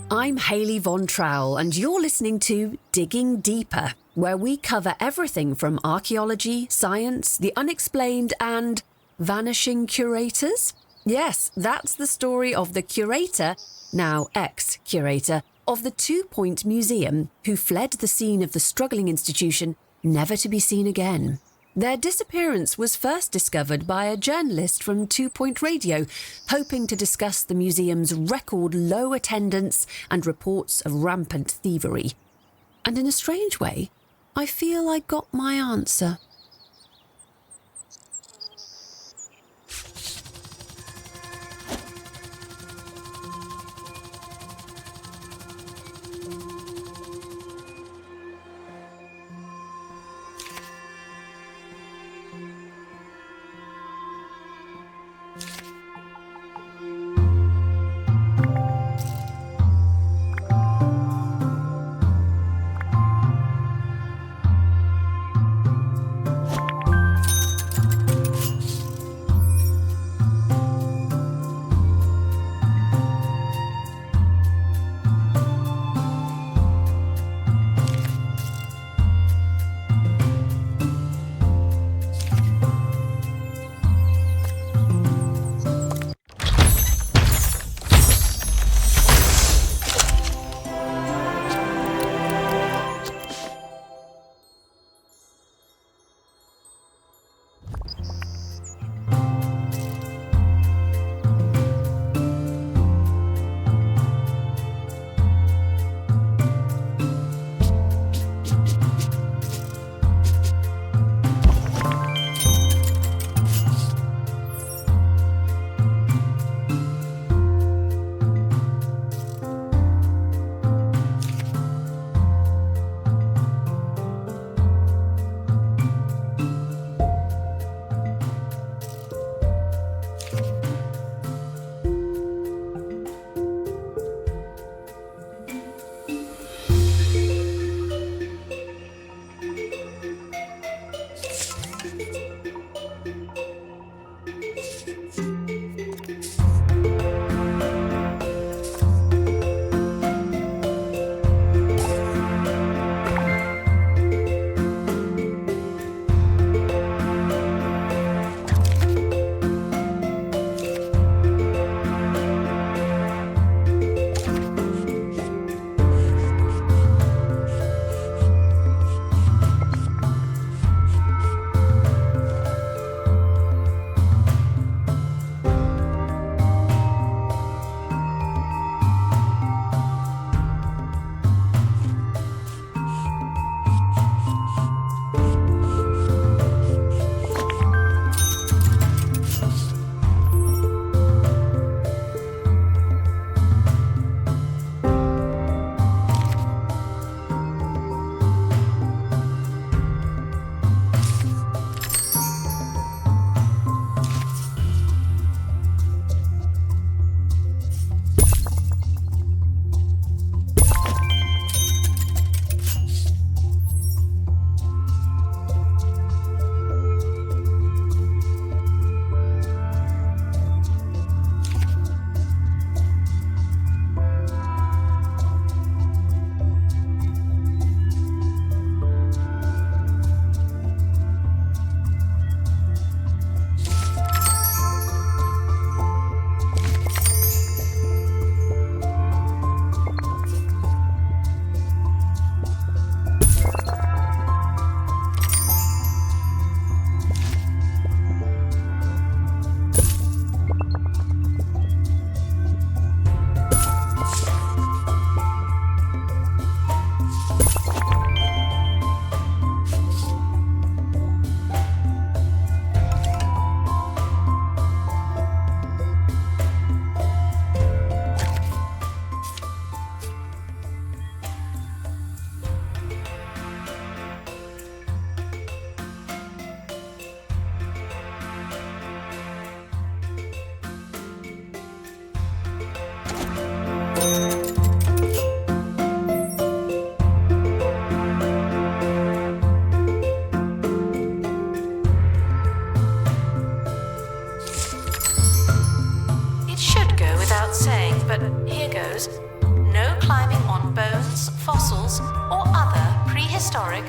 I'm Hayley Von Trowell, and you're listening to Digging Deeper, where we cover everything from archaeology, science, the unexplained, and vanishing curators. Yes, that's the story of the curator, now ex-curator, of the 2 Point Museum, who fled the scene of the struggling institution, never to be seen again. Their disappearance was first discovered by a journalist from 2 Point Radio, hoping to discuss the museum's record low attendance and reports of rampant thievery. And in a strange way, I feel I got my answer.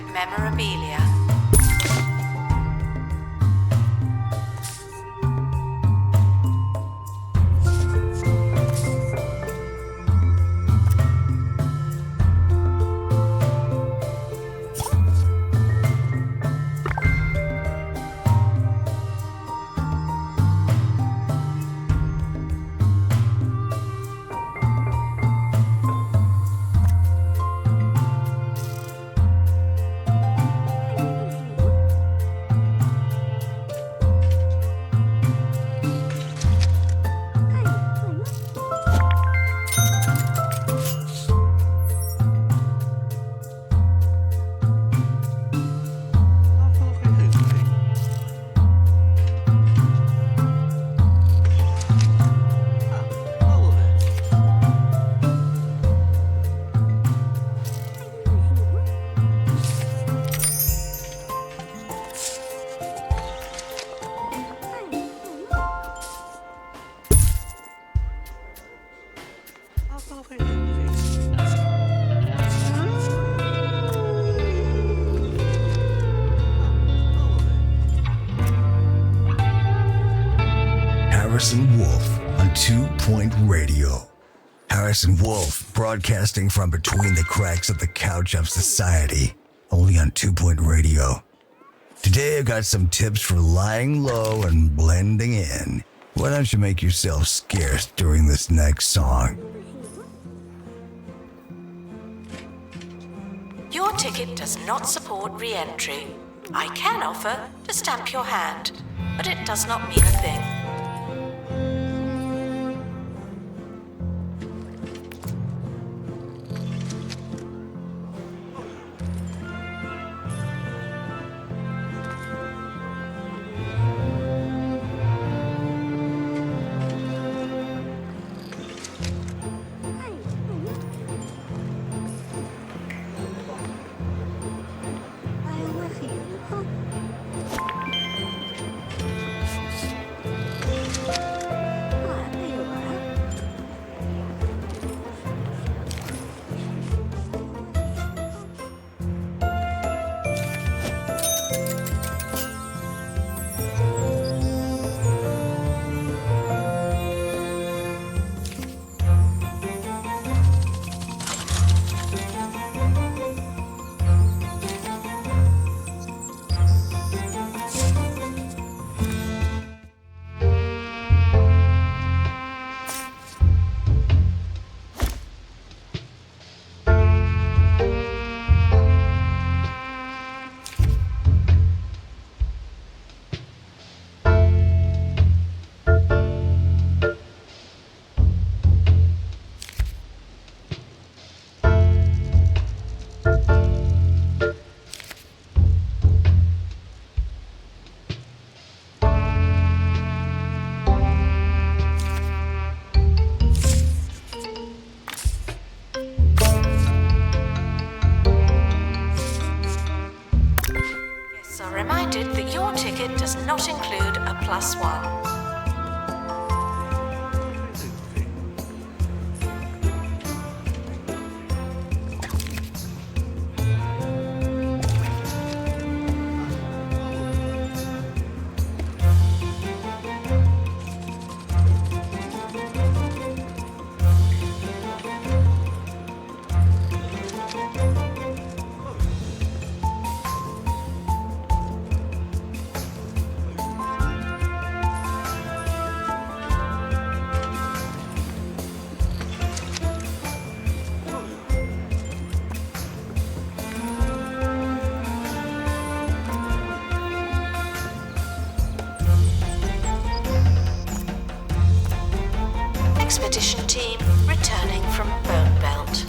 memorabilia. Harrison Wolf on 2 Point Radio. Harrison Wolf broadcasting from between the cracks of the couch of society, only on 2 Point Radio. Today I've got some tips for lying low and blending in. Why don't you make yourself scarce during this next song? Your ticket does not support re-entry. I can offer to stamp your hand, but it does not mean a thing. Does not include a +1. Expedition team returning from Bone Belt.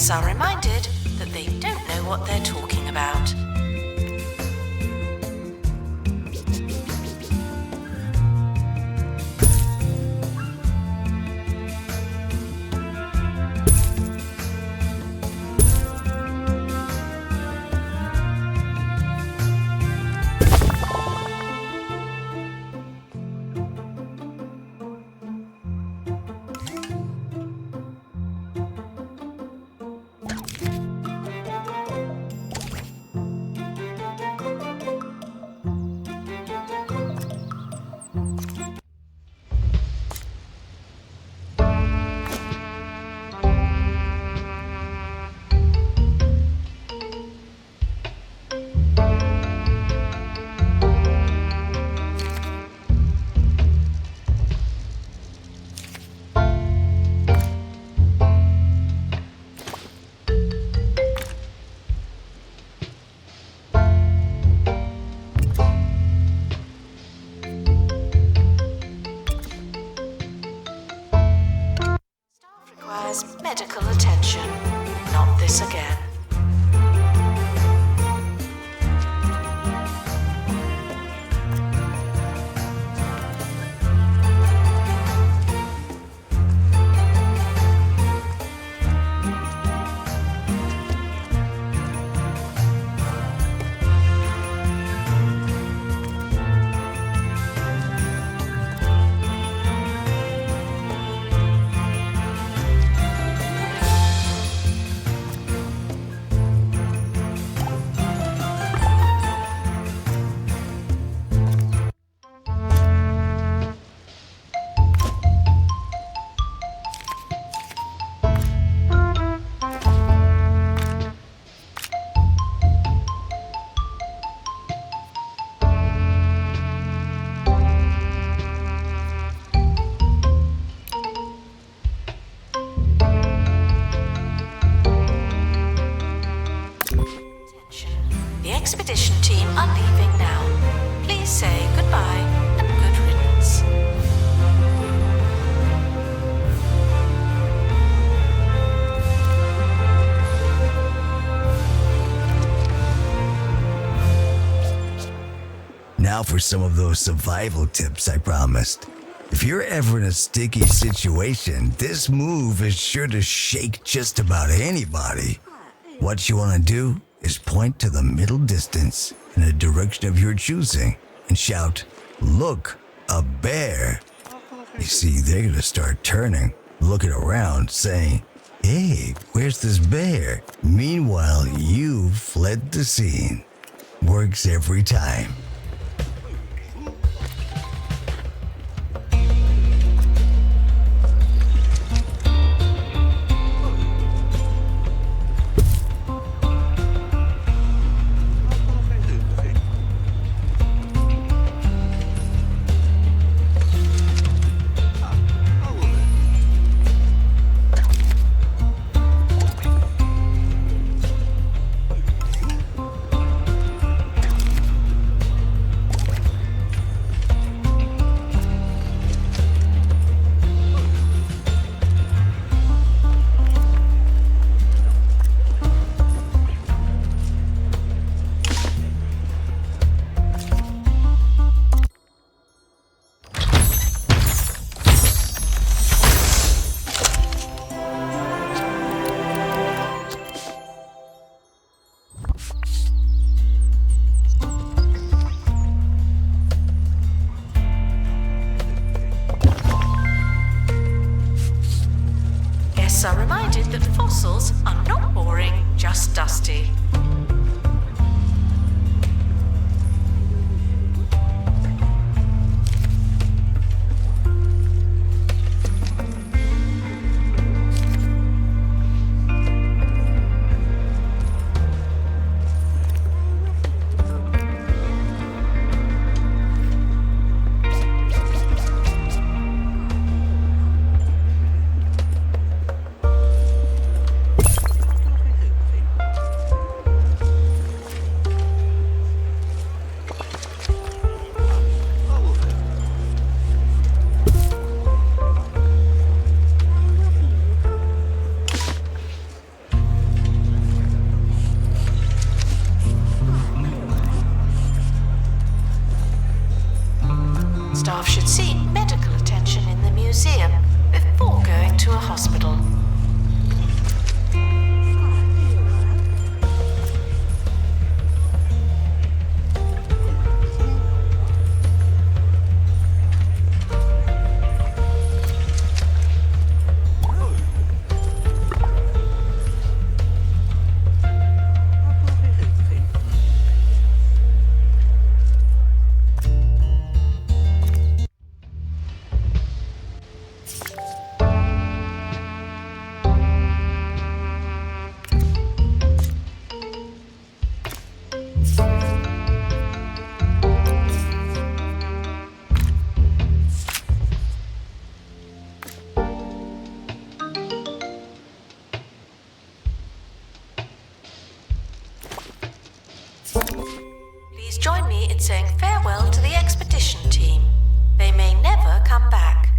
Guests are reminded that they don't know what they're talking about. Medical attention. Not this again. The expedition team are leaving now. Please say goodbye and good riddance. Now for some of those survival tips I promised. If you're ever in a sticky situation, this move is sure to shake just about anybody. What you want to do is point to the middle distance in a direction of your choosing and shout, "Look, a bear." You see, they're going to start turning, looking around, saying, "Hey, where's this bear?" Meanwhile, you fled the scene. Works every time. Are reminded that fossils are not boring, just dusty. staff should seek medical attention in the museum before going to a hospital. Please join me in saying farewell to the expedition team. They may never come back.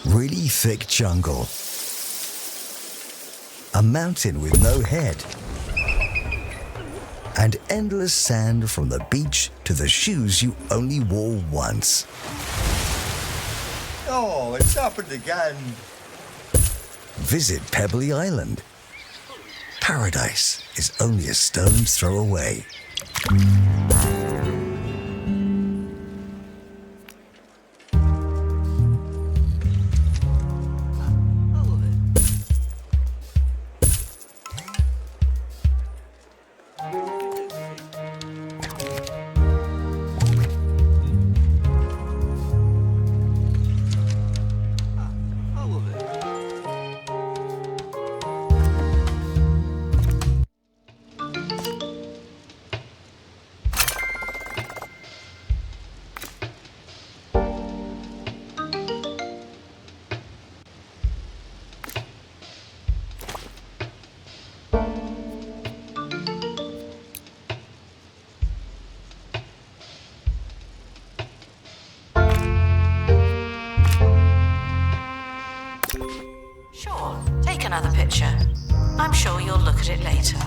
Really thick jungle. A mountain with no head. And endless sand from the beach to the shoes you only wore once. Oh, it's happened again. Visit Pebbly Island. Paradise is only a stone's throw away. sure you'll look at it later.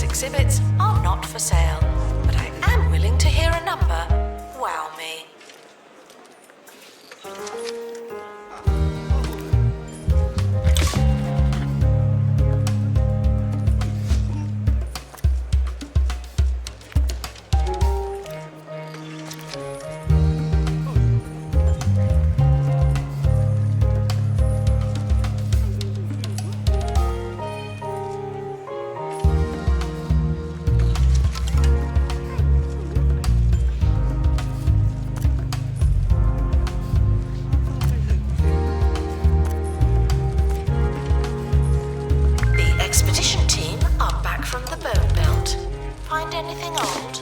Exhibits are not for sale, but I am willing to hear a number. Wow me. Anything old?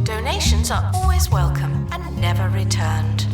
Donations are always welcome and never returned.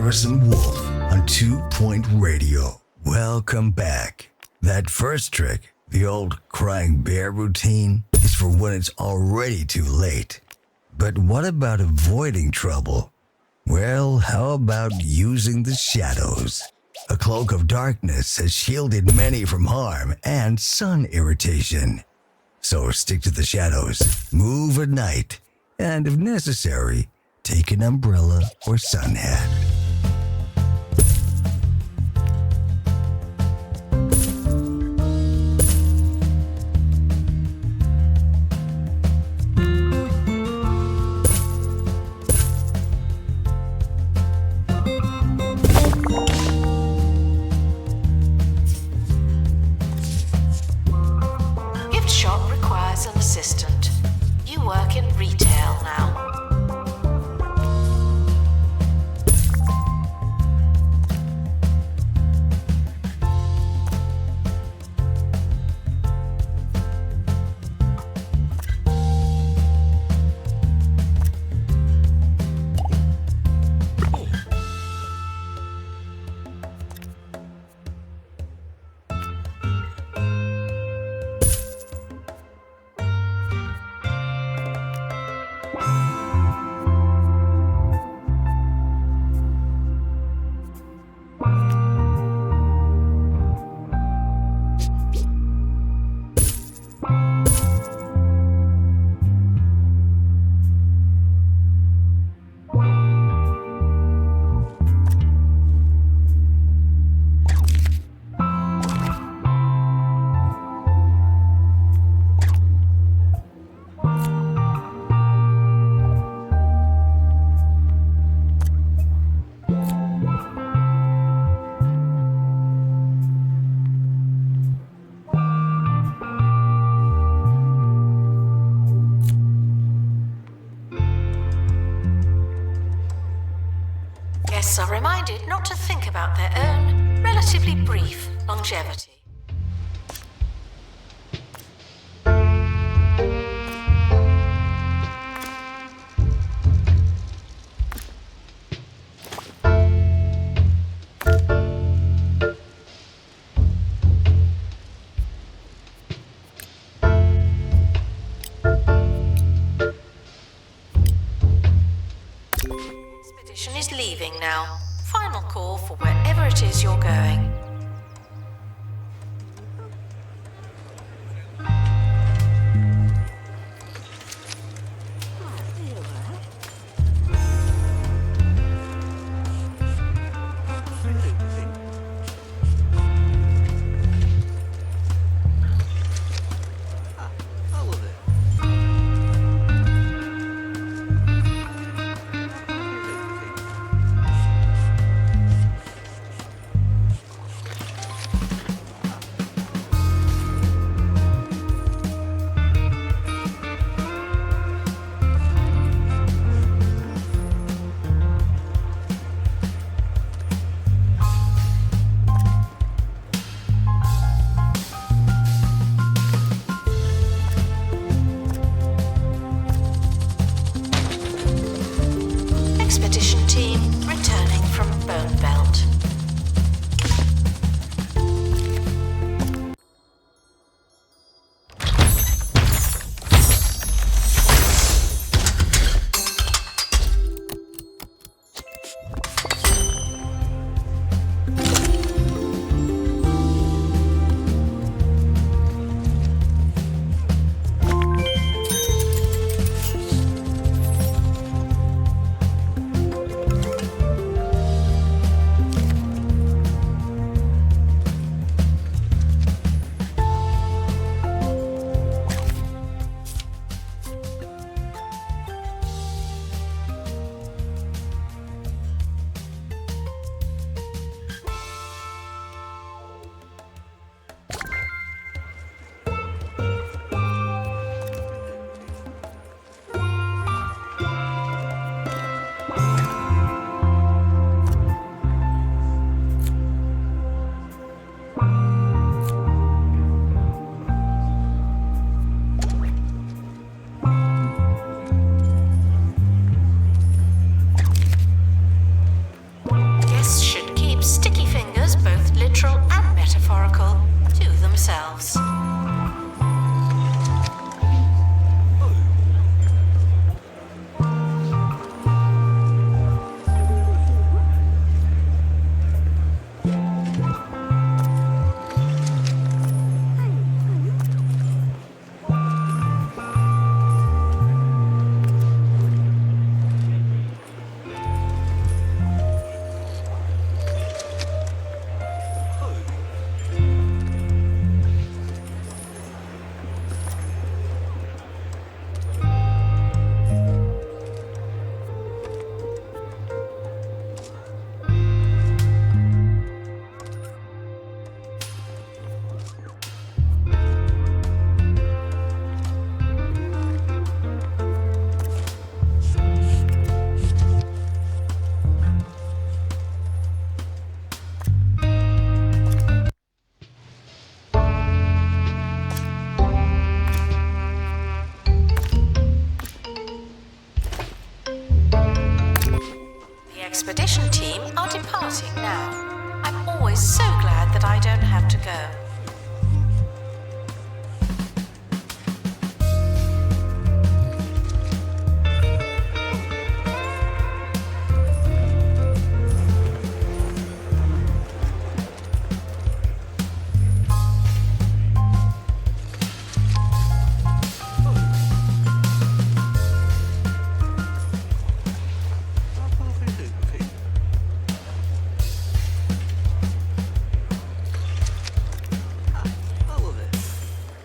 Harrison Wolf on 2 Point Radio. Welcome back. That first trick, the old crying bear routine, is for when it's already too late. But what about avoiding trouble? Well, how about using the shadows? A cloak of darkness has shielded many from harm and sun irritation. So stick to the shadows, move at night, and if necessary, take an umbrella or sun hat. Gift shop requires an assistant. You work in retail now. Guests are reminded not to think about their own relatively brief longevity. Expedition is leaving now. Final call for wherever it is you're going. ago.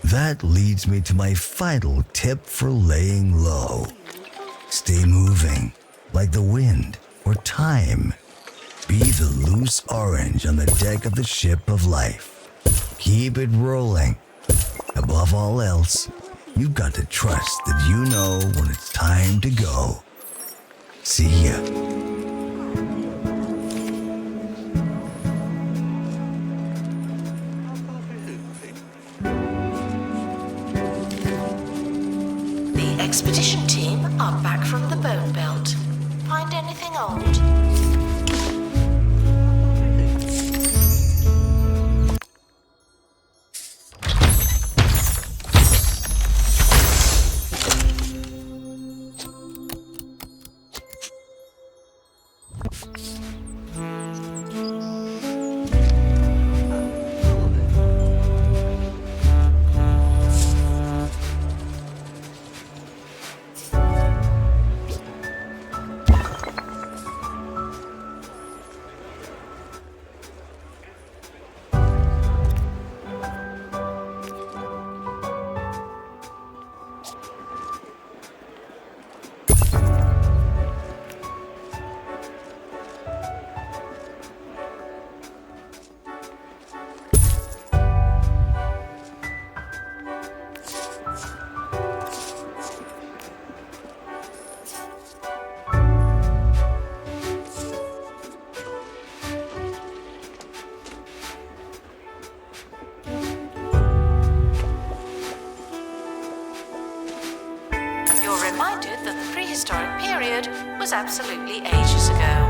That leads me to my final tip for laying low. Stay moving, like the wind or time. Be the loose orange on the deck of the ship of life. Keep it rolling. Above all else, you've got to trust that you know when it's time to go. See ya. Expedition team are back from the bone belt. Find anything old? Reminded that the prehistoric period was absolutely ages ago.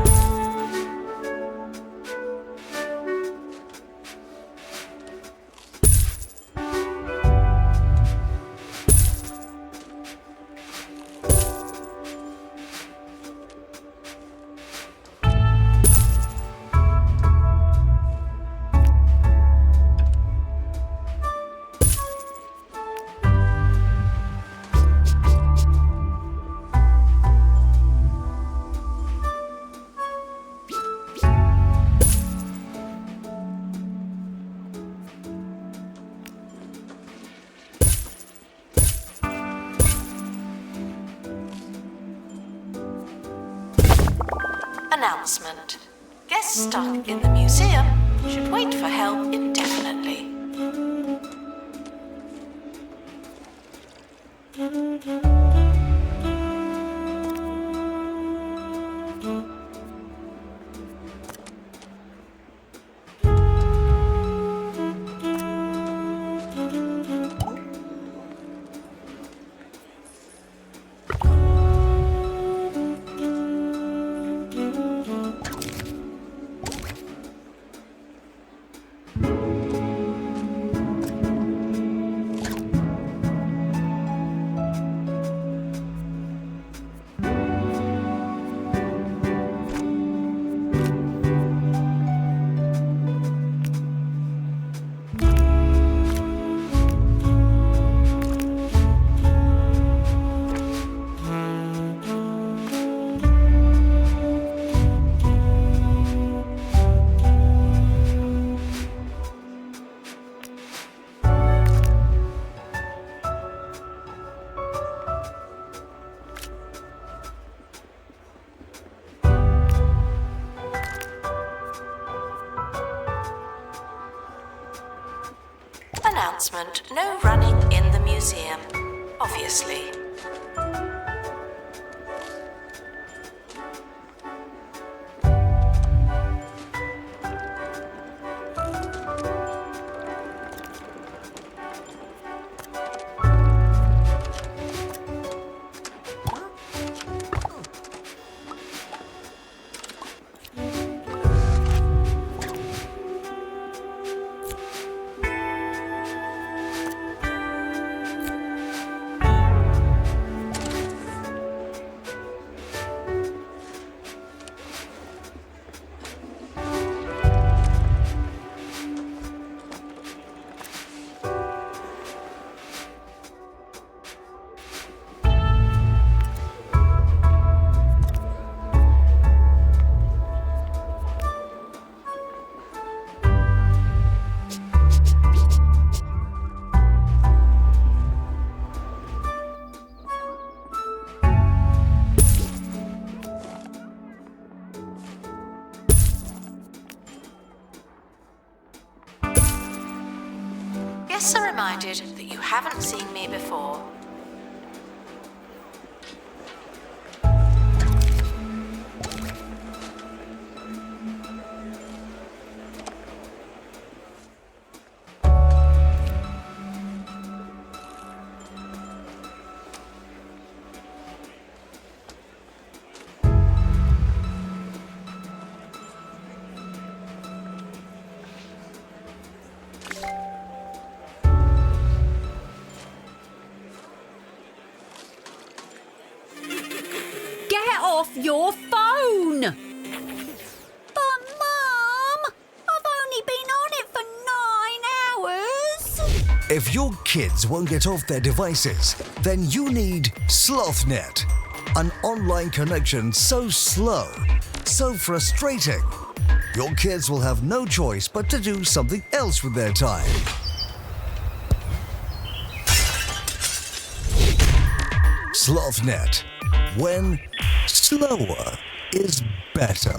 Announcement. Guests stuck in the museum should wait for help indefinitely. Announcement. No running in the museum. Obviously. decided that you haven't seen me before. Get off your phone! But, Mum, I've only been on it for 9 hours. If your kids won't get off their devices, then you need SlothNet, an online connection so slow, so frustrating. Your kids will have no choice but to do something else with their time. SlothNet, when slower is better.